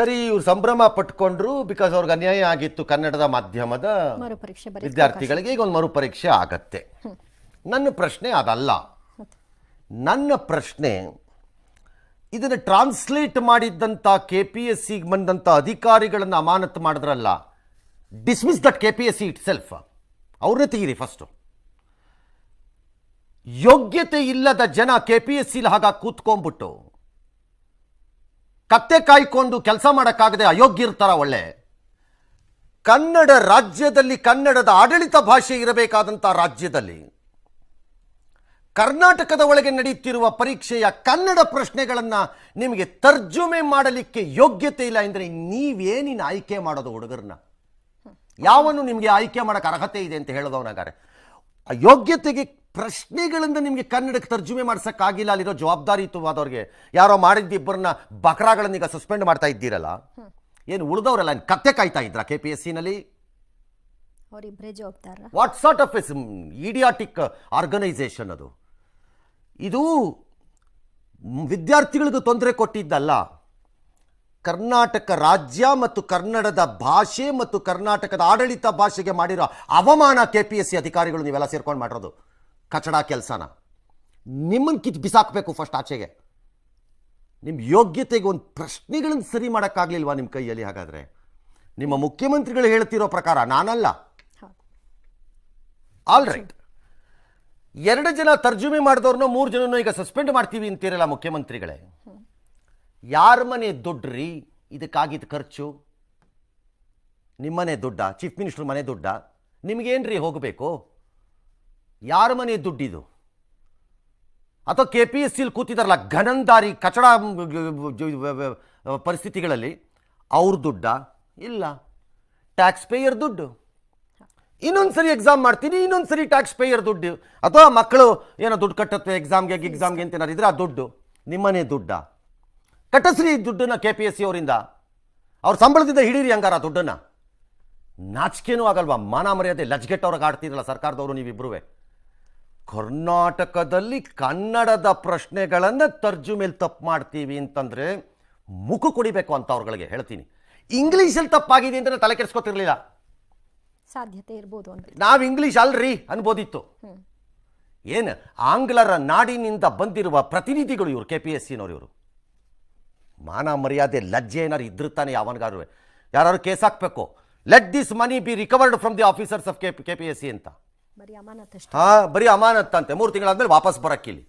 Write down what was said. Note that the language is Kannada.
ಸರಿ ಇವರು ಸಂಭ್ರಮ ಪಟ್ಕೊಂಡ್ರು ಬಿಕಾಸ್ ಅವ್ರಿಗೆ ಅನ್ಯಾಯ ಆಗಿತ್ತು ಕನ್ನಡದ ಮಾಧ್ಯಮದ ವಿದ್ಯಾರ್ಥಿಗಳಿಗೆ ಈಗ ಒಂದು ಮರುಪರೀಕ್ಷೆ ಆಗತ್ತೆ. ನನ್ನ ಪ್ರಶ್ನೆ ಅದಲ್ಲ. ನನ್ನ ಪ್ರಶ್ನೆ ಇದನ್ನು ಟ್ರಾನ್ಸ್ಲೇಟ್ ಮಾಡಿದ್ದಂಥ KPSC ಬಂದಂಥ ಅಧಿಕಾರಿಗಳನ್ನು ಅಮಾನತು ಮಾಡಿದ್ರಲ್ಲ, dismiss that KPSC it self. ಅವ್ರನ್ನೇ ತೆಗೀರಿ ಫಸ್ಟು. ಯೋಗ್ಯತೆ ಇಲ್ಲದ ಜನ KPSC ಹಾಗಾಗಿ ಕೂತ್ಕೊಂಡ್ಬಿಟ್ಟು ಕತ್ತೆ ಕಾಯ್ಕೊಂಡು ಕೆಲಸ ಮಾಡೋಕ್ಕಾಗದೆ ಅಯೋಗ್ಯ ಇರ್ತಾರ. ಒಳ್ಳೆ ಕನ್ನಡ ರಾಜ್ಯದಲ್ಲಿ ಕನ್ನಡದ ಆಡಳಿತ ಭಾಷೆ ಇರಬೇಕಾದಂಥ ರಾಜ್ಯದಲ್ಲಿ ಕರ್ನಾಟಕದ ಒಳಗೆ ನಡೆಯುತ್ತಿರುವ ಪರೀಕ್ಷೆಯ ಕನ್ನಡ ಪ್ರಶ್ನೆಗಳನ್ನು ನಿಮಗೆ ತರ್ಜುಮೆ ಮಾಡಲಿಕ್ಕೆ ಯೋಗ್ಯತೆ ಇಲ್ಲ ಅಂದರೆ ನೀವೇನಿನ ಆಯ್ಕೆ ಮಾಡೋದು ಹುಡುಗರನ್ನ? ಯಾವನು ನಿಮಗೆ ಆಯ್ಕೆ ಮಾಡೋಕ್ಕೆ ಅರ್ಹತೆ ಇದೆ ಅಂತ ಹೇಳೋದವನಾಗಾರೆ ಆ ಯೋಗ್ಯತೆಗೆ ಪ್ರಶ್ನೆಗಳಿಂದ ನಿಮಗೆ ಕನ್ನಡಕ್ಕೆ ತರ್ಜುಮೆ ಮಾಡ್ಸೋಕ್ಕಾಗಿಲ್ಲ. ಅಲ್ಲಿರೋ ಜವಾಬ್ದಾರಿಯುತವಾದವ್ರಿಗೆ ಯಾರೋ ಮಾಡಿದ್ದಿಬ್ಬರನ್ನ ಬಕ್ರಾಗಳನ್ನೀಗ ಸಸ್ಪೆಂಡ್ ಮಾಡ್ತಾ ಇದ್ದೀರಲ್ಲ, ಏನು ಉಳಿದವರಲ್ಲ ಕತ್ತೆ ಕಾಯ್ತಾ ಇದ್ರ KPSCನಲ್ಲಿ? What sort of idiotic organization ಅದು? ಇದು ವಿದ್ಯಾರ್ಥಿಗಳಿಗೂ ತೊಂದರೆ ಕೊಟ್ಟಿದ್ದಲ್ಲ, ಕರ್ನಾಟಕ ರಾಜ್ಯ ಮತ್ತು ಕನ್ನಡದ ಭಾಷೆ ಮತ್ತು ಕರ್ನಾಟಕದ ಆಡಳಿತ ಭಾಷೆಗೆ ಮಾಡಿರೋ ಅವಮಾನ KPSC ಅಧಿಕಾರಿಗಳು ನೀವೆಲ್ಲ ಸೇರ್ಕೊಂಡು ಮಾಡಿರೋದು ಕಚಡ ಕೆಲಸನ. ನಿಮ್ಮನ್ನು ಕಿತ್ತು ಬಿಸಾಕಬೇಕು ಫಸ್ಟ್ ಆಚೆಗೆ. ನಿಮ್ಮ ಯೋಗ್ಯತೆಗೆ ಒಂದು ಪ್ರಶ್ನೆಗಳನ್ನು ಸರಿ ಮಾಡೋಕ್ಕಾಗಲಿಲ್ವಾ ನಿಮ್ಮ ಕೈಯಲ್ಲಿ? ಹಾಗಾದರೆ ನಿಮ್ಮ ಮುಖ್ಯಮಂತ್ರಿಗಳು ಹೇಳ್ತಿರೋ ಪ್ರಕಾರ, ನಾನಲ್ಲ. ಆಲ್ ರೈಟ್, 2 ಜನ ತರ್ಜುಮೆ ಮಾಡಿದವ್ರನ್ನ 3 ಜನನೂ ಈಗ ಸಸ್ಪೆಂಡ್ ಮಾಡ್ತೀವಿ ಅಂತೀರಲ್ಲ ಮುಖ್ಯಮಂತ್ರಿಗಳೇ. ಯಾರ ಮನೆ ದುಡ್ಡ್ರಿ ಇದಕ್ಕಾಗಿದ್ದು ಖರ್ಚು? ನಿಮ್ಮನೆ ದುಡ್ಡ? ಚೀಫ್ ಮಿನಿಸ್ಟರ್ ಮನೆ ದುಡ್ಡ? ನಿಮಗೇನ್ರಿ ಹೋಗಬೇಕು? ಯಾರ ಮನೆ ದುಡ್ಡಿದು? ಅಥವಾ KPSCಲಿ ಕೂತಿದಾರಲ್ಲ ಘನಂದಾರಿ ಕಚಡ ಪರಿಸ್ಥಿತಿಗಳಲ್ಲಿ ಅವ್ರ ದುಡ್ಡ? ಇಲ್ಲ, ಟ್ಯಾಕ್ಸ್ ಪೇಯರ್ ದುಡ್ಡು. ಇನ್ನೊಂದ್ಸರಿ ಎಕ್ಸಾಮ್ ಮಾಡ್ತೀನಿ, ಇನ್ನೊಂದ್ಸರಿ ಟ್ಯಾಕ್ಸ್ ಪೇಯರ್ ದುಡ್ಡು. ಅಥವಾ ಮಕ್ಕಳು ಏನೋ ದುಡ್ಡು ಕಟ್ಟತ್ತೆ ಎಕ್ಸಾಮ್ಗೆ ಅಂತ ಏನಾರು ಇದ್ರೆ ಆ ದುಡ್ಡು ನಿಮ್ಮನೆ ದುಡ್ಡ? ಕಟ್ಟಸ್ರಿ ದುಡ್ಡನ್ನ KPSC ಅವರಿಂದ, ಅವ್ರ ಸಂಬಳದಿಂದ ಹಿಡೀರಿ ಹಂಗಾರ ದುಡ್ಡನ್ನ. ನಾಚಿಕೆನೂ ಆಗಲ್ವಾ? ಮಾನ ಮರ್ಯಾದೆ ಲಜ್ಗೆಟ್ಟವ್ರಿಗೆ ಆಡ್ತಿರಲ್ಲ ಸರ್ಕಾರದವರು ನೀವಿಬ್ರು. ಕರ್ನಾಟಕದಲ್ಲಿ ಕನ್ನಡದ ಪ್ರಶ್ನೆಗಳನ್ನು ತರ್ಜುಮೇಲೆ ತಪ್ಪು ಮಾಡ್ತೀವಿ ಅಂತಂದರೆ ಮುಖ ಕುಡಿಬೇಕು ಅಂತ ಅವ್ರಗಳಿಗೆ ಹೇಳ್ತೀನಿ. ಇಂಗ್ಲೀಷಲ್ಲಿ ತಪ್ಪಾಗಿದೆ ಅಂತ ತಲೆ ಕೆಡಿಸ್ಕೊತಿರ್ಲಿಲ್ಲ, ಸಾಧ್ಯತೆ ಇರ್ಬೋದು ಅಂತ. ನಾವು ಇಂಗ್ಲೀಷ್ ಅಲ್ರಿ ಅನ್ಬೋದಿತ್ತು. ಏನು ಆಂಗ್ಲರ ನಾಡಿನಿಂದ ಬಂದಿರುವ ಪ್ರತಿನಿಧಿಗಳು ಇವರು KPSCನವ್ರು. ಇವರು ಮಾನ ಮರ್ಯಾದೆ ಲಜ್ಜೆ ಏನಾರು ಇದ್ರ ತಾನೆ ಯಾವನ್ಗಾರು ಯಾರು ಕೇಸ್ ಹಾಕ್ಬೇಕು. Let this money be recovered from the officers of KPSC ಅಂತ. ಬರೀ ಅಮಾನತ್ ಬರೀ ಅಮಾನತ್ ಅಂತೆ. 3 ತಿಂಗಳಾದ್ಮೇಲೆ ವಾಪಸ್ ಬರಕ್ಕಿಲ್ಲಿ.